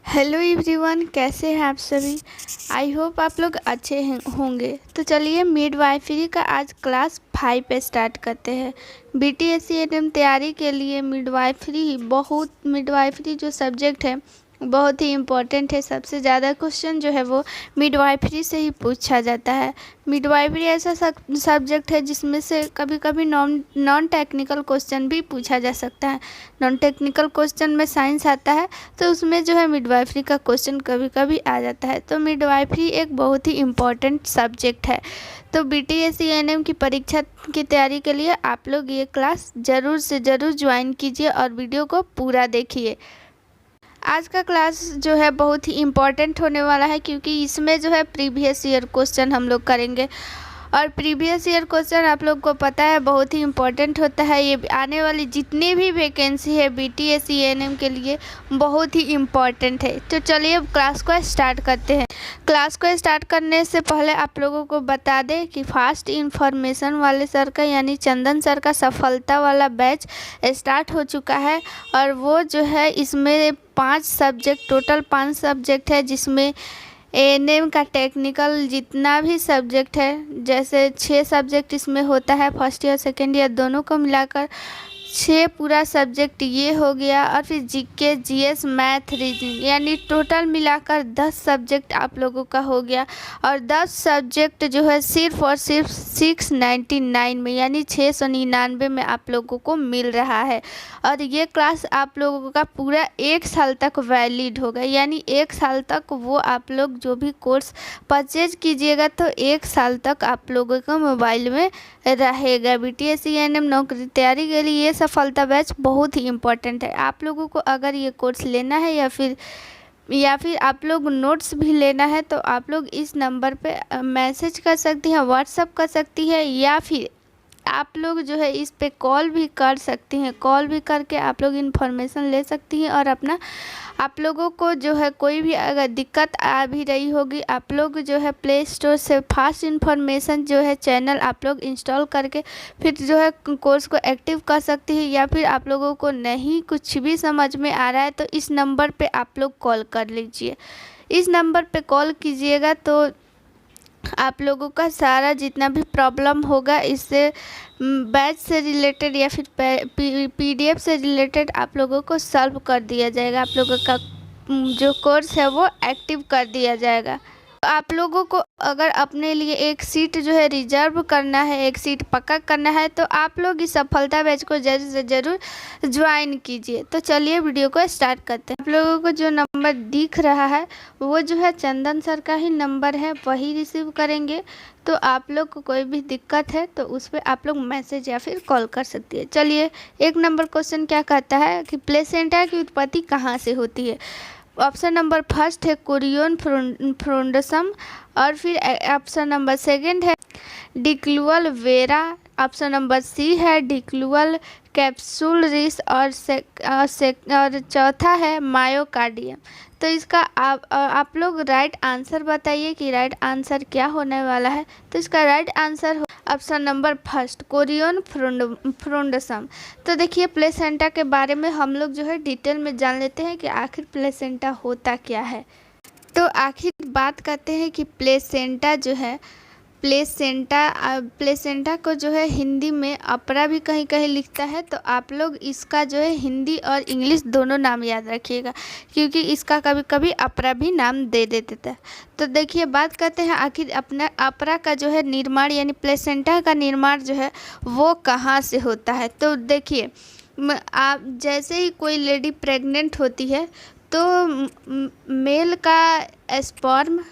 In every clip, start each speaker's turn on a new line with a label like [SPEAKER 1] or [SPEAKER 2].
[SPEAKER 1] Hello everyone, कैसे हैं आप सभी। आई होप आप लोग अच्छे होंगे। तो चलिए मिडवाइफरी का आज क्लास 5 पे स्टार्ट करते हैं। BTS तैयारी के लिए मिडवाइफरी जो सब्जेक्ट है बहुत ही इम्पोर्टेंट है। सबसे ज़्यादा क्वेश्चन जो है वो मिडवाइफरी से ही पूछा जाता है। मिडवाइफरी ऐसा सब्जेक्ट है जिसमें से कभी कभी नॉन टेक्निकल क्वेश्चन भी पूछा जा सकता है। नॉन टेक्निकल क्वेश्चन में साइंस आता है तो उसमें जो है मिडवाइफरी का क्वेश्चन कभी कभी आ जाता है। तो मिडवाइफरी एक बहुत ही इम्पॉर्टेंट सब्जेक्ट है। तो BTS की परीक्षा की तैयारी के लिए आप लोग ये क्लास ज़रूर से ज़रूर ज्वाइन कीजिए और वीडियो को पूरा देखिए। आज का क्लास जो है बहुत ही इम्पॉर्टेंट होने वाला है क्योंकि इसमें जो है प्रीवियस ईयर क्वेश्चन हम लोग करेंगे और प्रीवियस ईयर क्वेश्चन आप लोग को पता है बहुत ही इम्पोर्टेंट होता है। ये आने वाली जितनी भी वैकेंसी है BTS के लिए बहुत ही इम्पोर्टेंट है। तो चलिए अब क्लास को स्टार्ट करते हैं। क्लास को स्टार्ट करने से पहले आप लोगों को बता दें कि फास्ट इन्फॉर्मेशन वाले सर का यानी चंदन सर का सफलता वाला बैच स्टार्ट हो चुका है और वो जो है इसमें टोटल 5 सब्जेक्ट है, जिसमें ANM का टेक्निकल जितना भी सब्जेक्ट है, जैसे 6 सब्जेक्ट इसमें होता है, फर्स्ट ईयर सेकेंड ईयर दोनों को मिलाकर 6 पूरा सब्जेक्ट ये हो गया। और फिर GK GS मैथ रीजनिंग यानी टोटल मिलाकर 10 सब्जेक्ट आप लोगों का हो गया। और 10 सब्जेक्ट जो है सिर्फ और सिर्फ 699 में यानी 699 में आप लोगों को मिल रहा है। और ये क्लास आप लोगों का पूरा 1 साल तक वैलिड होगा, यानी 1 साल तक वो आप लोग जो भी कोर्स परचेज कीजिएगा तो 1 साल तक आप लोगों का मोबाइल में रहेगा। BTS नौकरी तैयारी के लिए ये सफलता बैच बहुत ही इम्पोर्टेंट है। आप लोगों को अगर ये कोर्स लेना है या फिर आप लोग नोट्स भी लेना है तो आप लोग इस नंबर पे मैसेज कर सकती हैं, व्हाट्सअप कर सकती है, या फिर आप लोग जो है इस पे कॉल भी कर सकती हैं। कॉल भी करके आप लोग इन्फॉर्मेशन ले सकती हैं और अपना आप लोगों को जो है कोई भी अगर दिक्कत आ भी रही होगी आप लोग जो है प्ले स्टोर से फास्ट इन्फॉर्मेशन जो है चैनल आप लोग इंस्टॉल करके फिर जो है कोर्स को एक्टिव कर सकती है। या फिर आप लोगों को नहीं कुछ भी समझ में आ रहा है तो इस नंबर पे आप लोग कॉल कर लीजिए। इस नंबर पे कॉल कीजिएगा तो आप लोगों का सारा जितना भी प्रॉब्लम होगा इससे बैच से रिलेटेड या फिर PDF से रिलेटेड आप लोगों को सॉल्व कर दिया जाएगा। आप लोगों का जो कोर्स है वो एक्टिव कर दिया जाएगा। आप लोगों को अगर अपने लिए एक सीट जो है रिजर्व करना है, एक सीट पक्का करना है तो आप लोग इस सफलता बैच को जरूर से ज़रूर ज्वाइन कीजिए। तो चलिए वीडियो को स्टार्ट करते हैं। आप लोगों को जो नंबर दिख रहा है वो जो है चंदन सर का ही नंबर है, वही रिसीव करेंगे। तो आप लोग को कोई भी दिक्कत है तो उस पर आप लोग मैसेज या फिर कॉल कर सकती है। चलिए 1 नंबर क्वेश्चन क्या कहता है कि प्लेसेंटा की उत्पत्ति कहाँ से होती है। ऑप्शन नंबर फर्स्ट है कोरियन फ्रोंडसम, और फिर ऑप्शन नंबर सेकंड है डिक्लुअल वेरा, ऑप्शन नंबर सी है डिक्लुअल कैप्सूल रिस और चौथा है मायोकार्डियम। तो इसका आप लोग राइट आंसर बताइए कि राइट आंसर क्या होने वाला है। तो इसका right answer option number first chorion frondosum. तो देखिए प्लेसेंटा के बारे में हम लोग जो है डिटेल में जान लेते हैं कि आखिर प्लेसेंटा होता क्या है। तो आखिर बात करते हैं कि प्लेसेंटा जो है प्लेसेंटा को जो है हिंदी में अपरा भी कहीं कहीं लिखता है। तो आप लोग इसका जो है हिंदी और इंग्लिश दोनों नाम याद रखिएगा क्योंकि इसका कभी कभी अपरा भी नाम दे देते थे। तो देखिए बात करते हैं आखिर अपना अपरा का जो है निर्माण यानी प्लेसेंटा का निर्माण जो है वो कहाँ से होता है। तो देखिए आप जैसे ही कोई लेडी प्रेग्नेंट होती है तो मेल का स्पर्म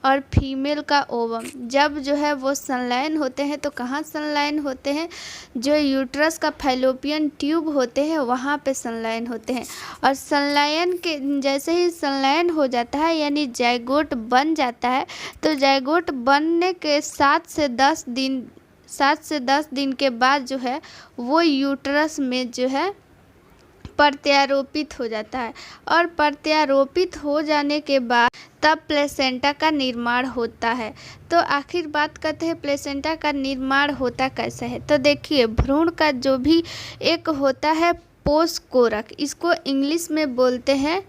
[SPEAKER 1] और फीमेल का ओवम जब जो है वो संलयन होते हैं तो कहाँ संलयन होते हैं, जो यूट्रस का फैलोपियन ट्यूब होते हैं वहाँ पे संलयन होते हैं। और संलयन के जैसे ही संलयन हो जाता है यानी जाइगोट बन जाता है तो जाइगोट बनने के 7 से 10 दिन के बाद जो है वो यूट्रस में जो है प्रत्यारोपित हो जाता है। और प्रत्यारोपित हो जाने के बाद तब प्लेसेंटा का निर्माण होता है। तो आखिर बात करते हैं प्लेसेंटा का निर्माण होता कैसे है। तो देखिए भ्रूण का जो भी एक होता है पोषकोरक, इसको इंग्लिश में बोलते हैं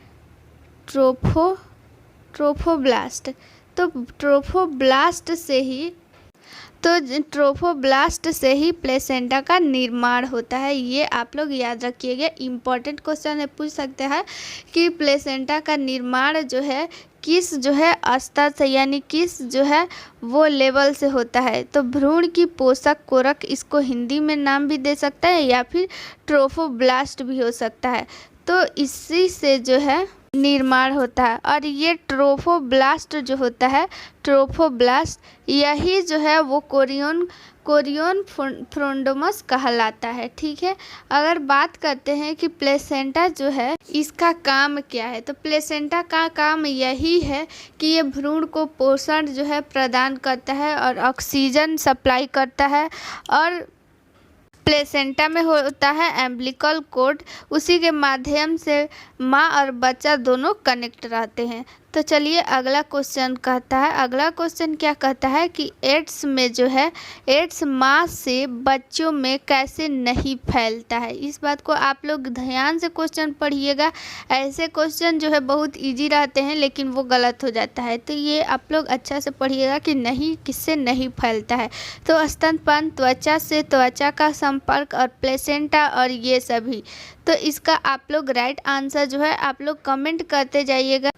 [SPEAKER 1] ट्रोफोब्लास्ट। तो ट्रोफोब्लास्ट से ही प्लेसेंटा का निर्माण होता है। ये आप लोग याद रखिएगा, इम्पोर्टेंट क्वेश्चन है, पूछ सकते हैं कि प्लेसेंटा का निर्माण जो है किस जो है स्तर से, यानी किस जो है वो लेवल से होता है। तो भ्रूण की पोषक कोरक, इसको हिंदी में नाम भी दे सकता है या फिर ट्रोफोब्लास्ट भी हो सकता है। तो इसी से जो है निर्माण होता है। और ये ट्रोफोब्लास्ट जो होता है, ट्रोफोब्लास्ट यही जो है वो कोरियन फ्रोंडोमस कहलाता है। ठीक है, अगर बात करते हैं कि प्लेसेंटा जो है इसका काम क्या है, तो प्लेसेंटा का काम यही है कि ये भ्रूण को पोषण जो है प्रदान करता है और ऑक्सीजन सप्लाई करता है। और प्लेसेंटा में होता है एम्बिलिकल कॉर्ड, उसी के माध्यम से माँ और बच्चा दोनों कनेक्ट रहते हैं। तो चलिए अगला क्वेश्चन क्या कहता है कि एड्स में जो है, एड्स माँ से बच्चों में कैसे नहीं फैलता है। इस बात को आप लोग ध्यान से क्वेश्चन पढ़िएगा। ऐसे क्वेश्चन जो है बहुत इजी रहते हैं लेकिन वो गलत हो जाता है, तो ये आप लोग अच्छा से पढ़िएगा कि नहीं, किससे नहीं फैलता है। तो स्तनपान, त्वचा से त्वचा का संपर्क और प्लेसेंटा और ये सभी। तो इसका आप लोग राइट आंसर जो है आप लोग कमेंट करते जाइएगा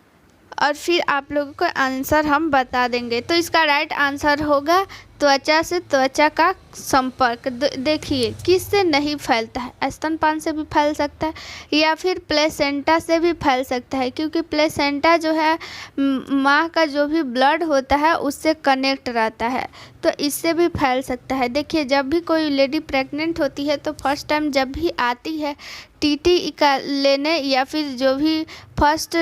[SPEAKER 1] और फिर आप लोगों को आंसर हम बता देंगे। तो इसका राइट आंसर होगा त्वचा से त्वचा का संपर्क। देखिए किससे नहीं फैलता है, स्तनपान से भी फैल सकता है या फिर प्लेसेंटा से भी फैल सकता है, क्योंकि प्लेसेंटा जो है माँ का जो भी ब्लड होता है उससे कनेक्ट रहता है, तो इससे भी फैल सकता है। देखिए जब भी कोई लेडी प्रेग्नेंट होती है तो फर्स्ट टाइम जब भी आती है टीटी का लेने या फिर जो भी फर्स्ट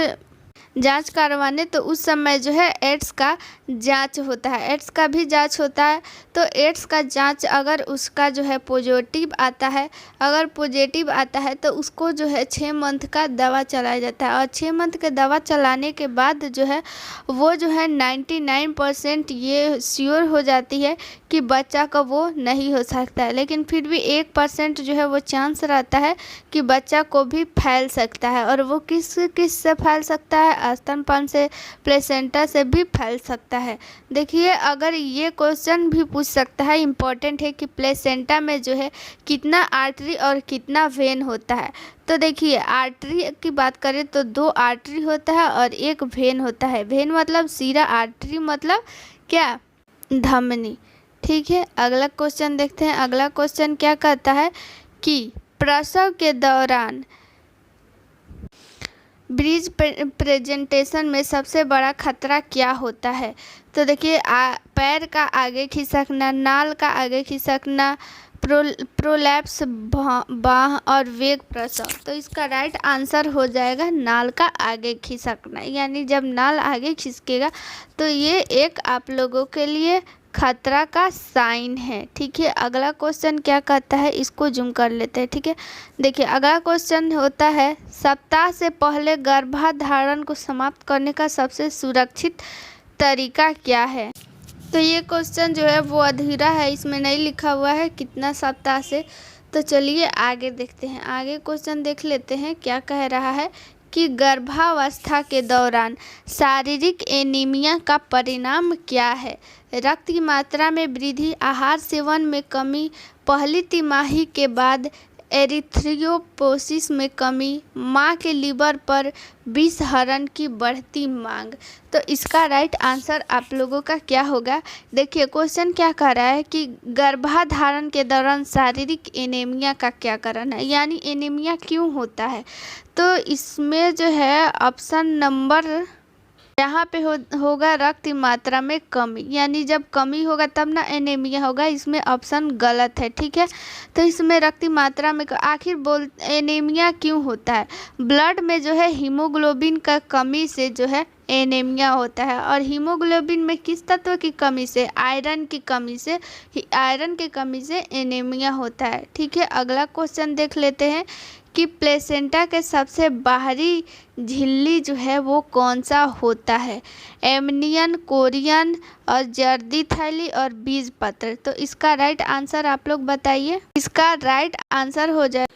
[SPEAKER 1] जांच करवाने, तो उस समय जो है एड्स का जांच होता है, एड्स का भी जांच होता है। तो एड्स का जांच अगर उसका जो है पॉजिटिव आता है, अगर पॉजिटिव आता है तो उसको जो है 6 मंथ का दवा चलाया जाता है। और 6 मंथ के दवा चलाने के बाद जो है वो जो है 99% ये श्योर हो जाती है कि बच्चा का वो नहीं हो सकता है, लेकिन फिर भी 1% जो है वो चांस रहता है कि बच्चा को भी फैल सकता है। और वो किस से फैल सकता है, स्तनपान से, प्लेसेंटा से भी फैल सकता है। देखिए अगर ये क्वेश्चन भी पूछ सकता है, इम्पोर्टेंट है कि प्लेसेंटा में जो है कितना आर्टरी और कितना वेन होता है। तो देखिए आर्टरी की बात करें तो 2 आर्टरी होता है और 1 वेन होता है। वेन मतलब सीरा, आर्टरी मतलब क्या, धमनी। ठीक है, अगला क्वेश्चन देखते हैं। अगला क्वेश्चन क्या कहता है कि प्रसव के दौरान ब्रीच प्रेजेंटेशन में सबसे बड़ा खतरा क्या होता है। तो देखिए पैर का आगे खिसकना, नाल का आगे खिसकना, प्रोलैप्स बाह और वेग प्रसव। तो इसका राइट आंसर हो जाएगा नाल का आगे खिसकना, यानी जब नाल आगे खिसकेगा तो ये एक आप लोगों के लिए खतरा का साइन है। ठीक है, अगला क्वेश्चन क्या कहता है, इसको जूम कर लेते हैं। ठीक है, देखिए अगला क्वेश्चन होता है सप्ताह से पहले गर्भाधारण को समाप्त करने का सबसे सुरक्षित तरीका क्या है। तो ये क्वेश्चन जो है वो अधूरा है, इसमें नहीं लिखा हुआ है कितना सप्ताह से। तो चलिए आगे देखते हैं, आगे क्वेश्चन देख लेते हैं क्या कह रहा है कि गर्भावस्था के दौरान शारीरिक एनीमिया का परिणाम क्या है। रक्त की मात्रा में वृद्धि, आहार सेवन में कमी, पहली तिमाही के बाद एरिथ्रियोपोसिस में कमी, माँ के लीवर पर विषहरण की बढ़ती मांग। तो इसका राइट आंसर आप लोगों का क्या होगा। देखिए क्वेश्चन क्या कह रहा है कि गर्भाधारण के दौरान शारीरिक एनीमिया का क्या कारण है, यानी एनीमिया क्यों होता है। तो इसमें जो है ऑप्शन नंबर यहाँ पे होगा रक्त मात्रा में कमी, यानी जब कमी होगा तब ना एनीमिया होगा, इसमें ऑप्शन गलत है। ठीक है, तो इसमें रक्त मात्रा में आखिर एनीमिया क्यों होता है। ब्लड में जो है हीमोग्लोबिन का कमी से जो है एनीमिया होता है। और हीमोग्लोबिन में किस तत्व की कमी से, आयरन की कमी से, आयरन की कमी से एनीमिया होता है। ठीक है, अगला क्वेश्चन देख लेते हैं कि प्लेसेंटा के सबसे बाहरी झिल्ली जो है वो कौन सा होता है। एमनियन, कोरियन और जर्दी थैली और बीजपत्र। तो इसका राइट आंसर आप लोग बताइए। इसका राइट आंसर हो जाए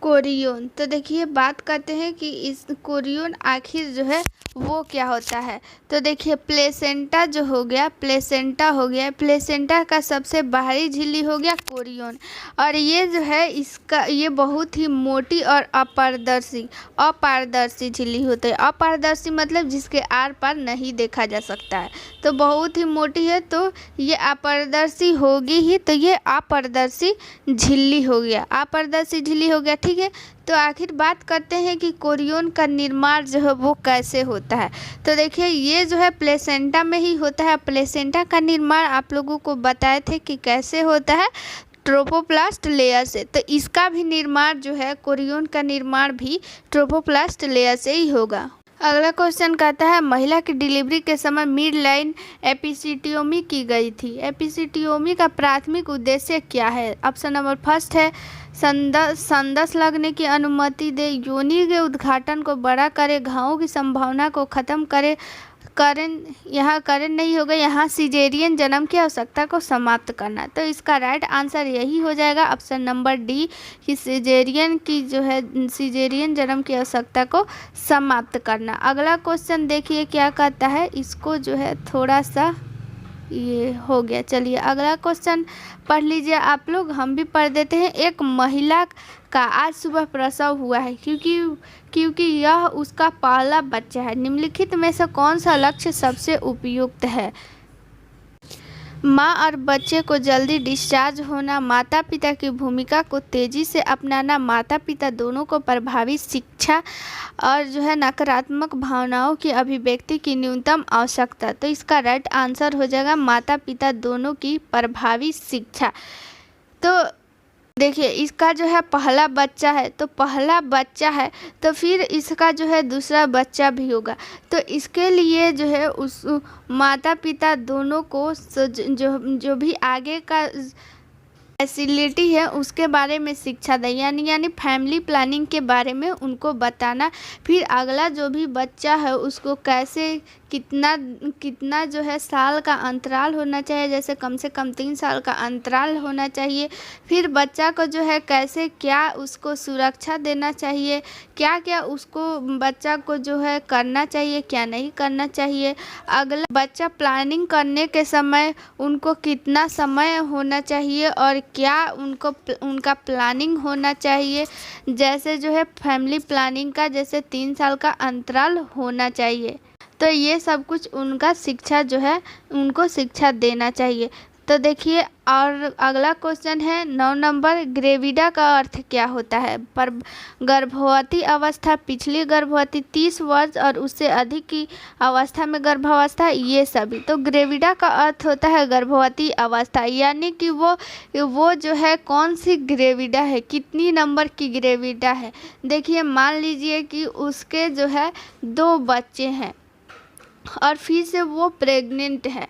[SPEAKER 1] कोरियन। तो देखिए बात करते हैं कि इस कोरियन आखिर जो है वो क्या होता है। तो देखिए प्लेसेंटा जो हो गया, प्लेसेंटा हो गया, प्लेसेंटा का सबसे बाहरी झिल्ली हो गया कोरियन। और ये जो है इसका ये बहुत ही मोटी और अपारदर्शी अपारदर्शी झिल्ली होती है। अपारदर्शी मतलब जिसके आर पार नहीं देखा जा सकता है। तो बहुत ही मोटी है तो ये अपारदर्शी होगी ही, तो ये अपारदर्शी झिल्ली हो गया, अपारदर्शी झिल्ली हो गया। ठीक है, तो आखिर बात करते हैं कि कोरियन का निर्माण जो है वो कैसे होता है। तो देखिए ये जो है प्लेसेंटा में ही होता है। प्लेसेंटा का निर्माण आप लोगों को बताए थे कि कैसे होता है, ट्रोपोप्लास्ट लेयर से। तो इसका भी निर्माण जो है कोरियन का निर्माण भी ट्रोपोप्लास्ट लेयर से ही होगा। अगला क्वेश्चन कहता है महिला की डिलीवरी के समय मिड लाइन एपिसिटियोमी की गई थी। एपिसिटियोमी का प्राथमिक उद्देश्य क्या है? ऑप्शन नंबर फर्स्ट है संदस लगने की अनुमति दे, योनि के उद्घाटन को बड़ा करे, घावों की संभावना को खत्म करे, यहाँ करें नहीं होगा, यहाँ सिजेरियन जन्म की आवश्यकता को समाप्त करना। तो इसका राइट आंसर यही हो जाएगा ऑप्शन नंबर डी कि सिजेरियन की जो है सिजेरियन जन्म की आवश्यकता को समाप्त करना। अगला क्वेश्चन देखिए क्या कहता है, इसको जो है थोड़ा सा ये हो गया। चलिए अगला क्वेश्चन पढ़ लीजिए आप लोग, हम भी पढ़ देते हैं। एक महिला का आज सुबह प्रसव हुआ है क्योंकि यह उसका पहला बच्चा है। निम्नलिखित में से कौन सा लक्ष्य सबसे उपयुक्त है? माँ और बच्चे को जल्दी डिस्चार्ज होना, माता पिता की भूमिका को तेज़ी से अपनाना, माता पिता दोनों को प्रभावी शिक्षा और जो है नकारात्मक भावनाओं की अभिव्यक्ति की न्यूनतम आवश्यकता। तो इसका राइट आंसर हो जाएगा माता पिता दोनों की प्रभावी शिक्षा। तो देखिए इसका जो है पहला बच्चा है, तो पहला बच्चा है तो फिर इसका जो है दूसरा बच्चा भी होगा। तो इसके लिए जो है उस माता पिता दोनों को जो भी आगे का फैसिलिटी है उसके बारे में शिक्षा दें, यानी फैमिली प्लानिंग के बारे में उनको बताना। फिर अगला जो भी बच्चा है उसको कैसे कितना जो है साल का अंतराल होना चाहिए, जैसे कम से कम 3 साल का अंतराल होना चाहिए। फिर बच्चा को जो है कैसे क्या उसको सुरक्षा देना चाहिए, क्या क्या उसको बच्चा को जो है करना चाहिए, क्या नहीं करना चाहिए। अगला बच्चा प्लानिंग करने के समय उनको कितना समय होना चाहिए और क्या उनका प्लानिंग होना चाहिए, जैसे जो है फैमिली प्लानिंग का जैसे 3 साल का अंतराल होना चाहिए। तो ये सब कुछ उनका शिक्षा जो है उनको शिक्षा देना चाहिए। तो देखिए और अगला क्वेश्चन है 9 नंबर, ग्रेविडा का अर्थ क्या होता है? पर गर्भवती अवस्था, पिछली गर्भवती, 30 वर्ष और उससे अधिक की अवस्था में गर्भावस्था, ये सभी। तो ग्रेविडा का अर्थ होता है गर्भवती अवस्था, यानी कि वो जो है कौन सी ग्रेविडा है, कितनी नंबर की ग्रेविडा है। देखिए मान लीजिए कि उसके जो है 2 बच्चे हैं और फिर से वो प्रेग्नेंट है,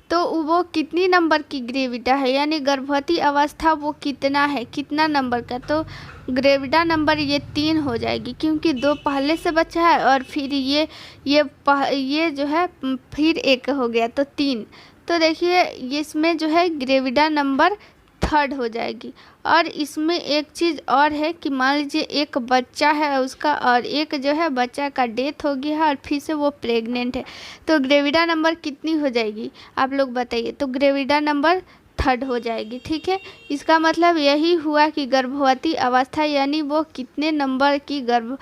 [SPEAKER 1] तो वो कितनी नंबर की ग्रेविडा है, यानी गर्भवती अवस्था वो कितना है, कितना नंबर का। तो ग्रेविडा नंबर ये 3 हो जाएगी क्योंकि 2 पहले से बच्चा है और फिर ये जो है फिर 1 हो गया तो 3। तो देखिए इसमें जो है ग्रेविडा नंबर 3rd हो जाएगी। और इसमें एक चीज़ और है कि मान लीजिए एक बच्चा है उसका और एक जो है बच्चा का डेथ हो गया है और फिर से वो प्रेग्नेंट है, तो ग्रेविडा नंबर कितनी हो जाएगी आप लोग बताइए। तो ग्रेविडा नंबर 3rd हो जाएगी। ठीक है, इसका मतलब यही हुआ कि गर्भवती अवस्था यानी वो कितने नंबर की गर्भ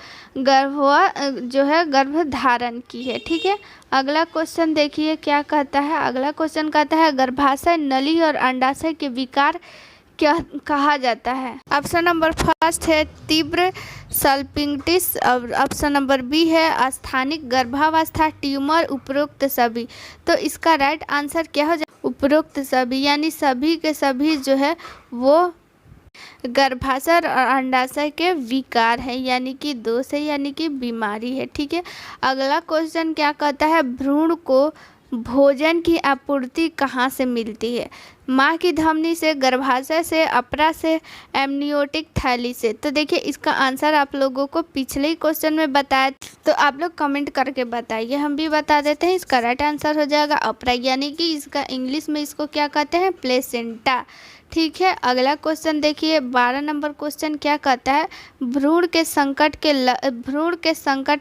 [SPEAKER 1] धारण की है। ठीक है, अगला क्वेश्चन देखिए क्या कहता है। अगला क्वेश्चन कहता है गर्भाशय नली और अंडाशय के विकार क्या कहा जाता है? ऑप्शन नंबर फर्स्ट है तीव्र सल्पिंगिटिस और ऑप्शन नंबर बी है स्थानिक गर्भावस्था, ट्यूमर, उपरोक्त सभी। तो इसका राइट आंसर क्या हो जाए? उपरोक्त सभी, यानी सभी के सभी जो है वो गर्भाशय और अंडाशय के विकार है, यानी कि दोष है, यानी कि बीमारी है। ठीक है, अगला क्वेश्चन क्या कहता है भ्रूण को भोजन की आपूर्ति कहाँ से मिलती है? माँ की धमनी से, गर्भाशय से, अपरा से, एमनियोटिक थैली से। तो देखिए इसका आंसर आप लोगों को पिछले ही क्वेश्चन में बताया, तो आप लोग कमेंट करके बताइए, हम भी बता देते हैं। इसका राइट आंसर हो जाएगा अपरा, यानी कि इसका इंग्लिश में इसको क्या कहते हैं? प्लेसेंटा। ठीक है। अगला क्वेश्चन देखिए 12 नंबर क्वेश्चन क्या कहता है, भ्रूण के संकट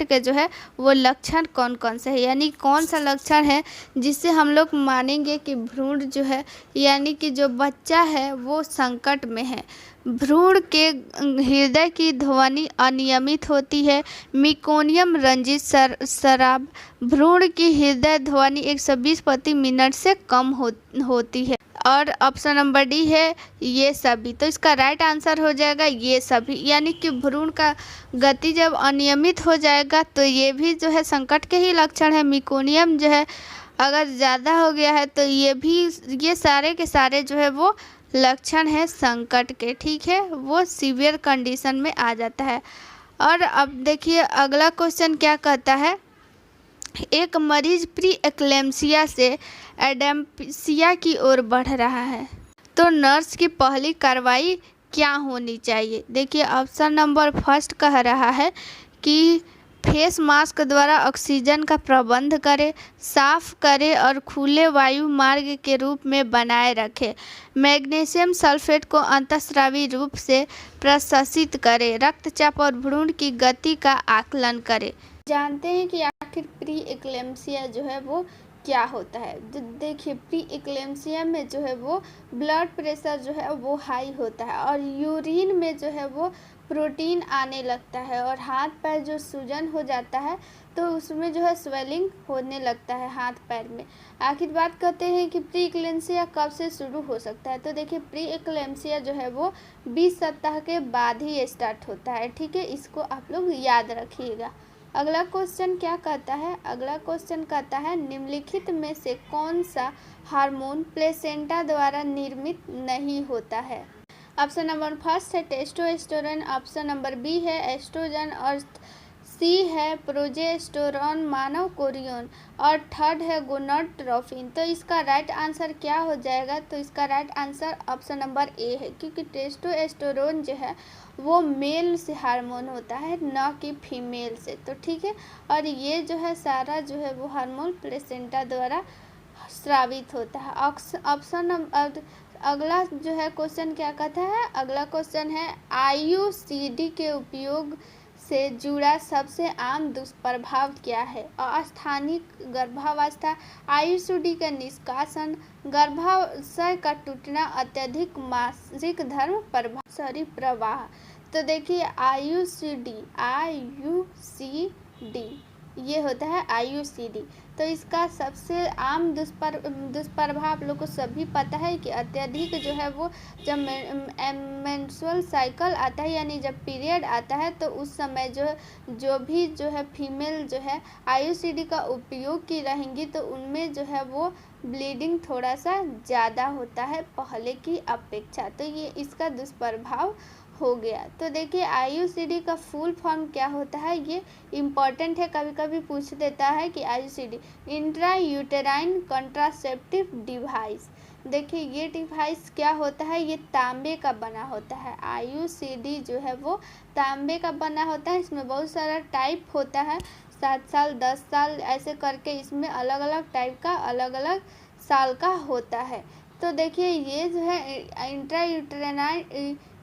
[SPEAKER 1] के जो है वो लक्षण कौन कौन से हैं, यानी कौन सा लक्षण है जिससे हम लोग मानेंगे कि भ्रूण जो है यानी कि जो बच्चा है वो संकट में है। भ्रूण के हृदय की ध्वनि अनियमित होती है, मिकोनियम रंजित शराब। भ्रूण की हृदय ध्वनि 120 प्रति मिनट से कम होती है। और ऑप्शन नंबर डी है ये सभी। तो इसका राइट आंसर हो जाएगा ये सभी, यानी कि भ्रूण का गति जब अनियमित हो जाएगा तो ये भी जो है संकट के ही लक्षण है। मिकोनियम जो है अगर ज़्यादा हो गया है तो ये सारे के सारे जो है वो लक्षण है संकट के, ठीक है, वो सीवियर कंडीशन में आ जाता है। और अब देखिए अगला क्वेश्चन क्या कहता है, एक मरीज प्री एक्लेम्सिया से एडेम्पसिया की ओर बढ़ रहा है, तो नर्स की पहली कार्रवाई क्या होनी चाहिए। देखिए ऑप्शन नंबर फर्स्ट कह रहा है कि फेस मास्क द्वारा ऑक्सीजन का प्रबंध करे, साफ करे और खुले वायु मार्ग के रूप में बनाए रखे, मैग्नीशियम सल्फेट को अंतःस्रावी रूप से प्रशासित करे, रक्तचाप और भ्रूण की गति का आकलन करे। जानते हैं कि आखिर प्री एक्लेम्सिया जो है वो क्या होता है। देखिए प्री एक्लेम्सिया में जो है वो ब्लड प्रेशर जो है वो हाई होता है और यूरिन में जो है वो प्रोटीन आने लगता है और हाथ पैर जो सूजन हो जाता है तो उसमें जो है स्वेलिंग होने लगता है हाथ पैर में। आखिर बात करते हैं कि प्री एक्लेम्सिया कब से शुरू हो सकता है। तो देखिए प्री एक्लेम्सिया जो है वो 20 सप्ताह के बाद ही स्टार्ट होता है, ठीक है, इसको आप लोग याद रखिएगा। अगला क्वेश्चन क्या कहता है, अगला क्वेश्चन कहता है निम्नलिखित में से कौन सा हार्मोन प्लेसेंटा द्वारा निर्मित नहीं होता है। ऑप्शन नंबर फर्स्ट है टेस्टोस्टेरोन, ऑप्शन नंबर बी है एस्ट्रोजन और सी है प्रोजेस्टेरोन मानव कोरियन और थर्ड है गोनाडोट्रोपिन। तो इसका राइट आंसर क्या हो जाएगा। तो इसका right answer option number A है, क्योंकि टेस्टोस्टेरोन जो है वो मेल से हार्मोन होता है न कि फीमेल से, तो ठीक है। और ये जो है सारा जो है वो हार्मोन प्लेसेंटा द्वारा स्रावित होता है। ऑप्शन अगला जो है क्वेश्चन क्या कहता है, अगला क्वेश्चन है आईयूसीडी के उपयोग से जुड़ा सबसे आम दुष्प्रभाव क्या है। अस्थानिक गर्भावस्था, आईयूसीडी का निष्कासन, गर्भाशय का टूटना, अत्यधिक मासिक धर्म प्रवाह। तो देखिए आईयूसीडी ये होता है आईयूसीडी। तो इसका सबसे आम दुष्प्रभाव लोग को सभी पता है कि अत्यधिक जो है वो जब मेंस्ट्रुअल साइकिल आता है यानी जब पीरियड आता है तो उस समय जो भी फीमेल जो है आईयूसीडी का उपयोग की रहेंगी तो उनमें जो है वो ब्लीडिंग थोड़ा सा ज़्यादा होता है पहले की अपेक्षा। तो ये इसका दुष्प्रभाव हो गया। तो देखिए आईयूसीडी का फुल फॉर्म क्या होता है, ये इम्पॉर्टेंट है, कभी कभी पूछ देता है कि IUCD intra uterine contraceptive device. देखिए ये डिवाइस क्या होता है, ये तांबे का बना होता है। आईयूसीडी जो है वो तांबे का बना होता है, इसमें बहुत सारा टाइप होता है, 7 साल 10 साल ऐसे करके इसमें अलग अलग टाइप का अलग अलग साल का होता है। तो देखिए ये जो है इंट्रा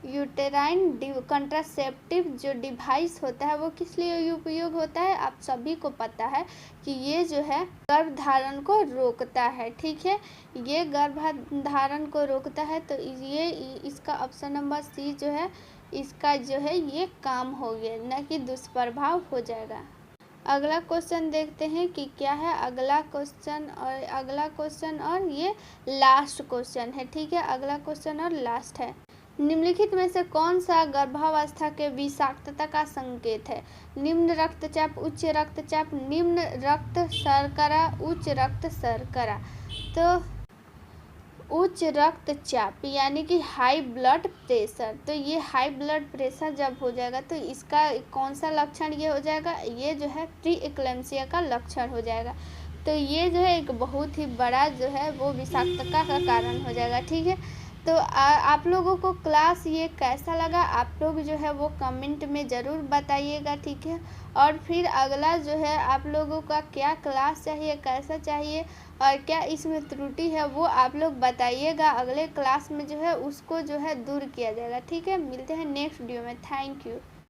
[SPEAKER 1] यूटेराइन कंट्रासेप्टिव जो डिवाइस होता है वो किस लिए उपयोग होता है, आप सभी को पता है कि ये जो है गर्भधारण को रोकता है, ठीक है, ये गर्भधारण को रोकता है। तो ये इसका ऑप्शन नंबर सी जो है इसका जो है ये काम हो गया, न कि दुष्प्रभाव हो जाएगा। अगला क्वेश्चन देखते हैं कि क्या है अगला क्वेश्चन और ये लास्ट क्वेश्चन है, ठीक है, अगला क्वेश्चन और लास्ट है। निम्नलिखित में से कौन सा गर्भावस्था के विषाक्तता का संकेत है। निम्न रक्तचाप, उच्च रक्तचाप, निम्न रक्त शर्करा, उच्च रक्त शर्करा। तो उच्च रक्तचाप यानी कि हाई ब्लड प्रेशर। तो ये हाई ब्लड प्रेशर जब हो जाएगा तो इसका कौन सा लक्षण ये हो जाएगा, ये जो है प्री एक्लेम्सिया का लक्षण हो जाएगा। तो ये जो है एक बहुत ही बड़ा जो है वो विषाक्तता का कारण हो जाएगा, ठीक है। तो आप लोगों को क्लास ये कैसा लगा, आप लोग जो है वो कमेंट में ज़रूर बताइएगा, ठीक है। और फिर अगला जो है आप लोगों का क्या क्लास चाहिए, कैसा चाहिए और क्या इसमें त्रुटि है वो आप लोग बताइएगा। अगले क्लास में जो है उसको जो है दूर किया जाएगा, ठीक है। मिलते हैं नेक्स्ट वीडियो में। Thank you.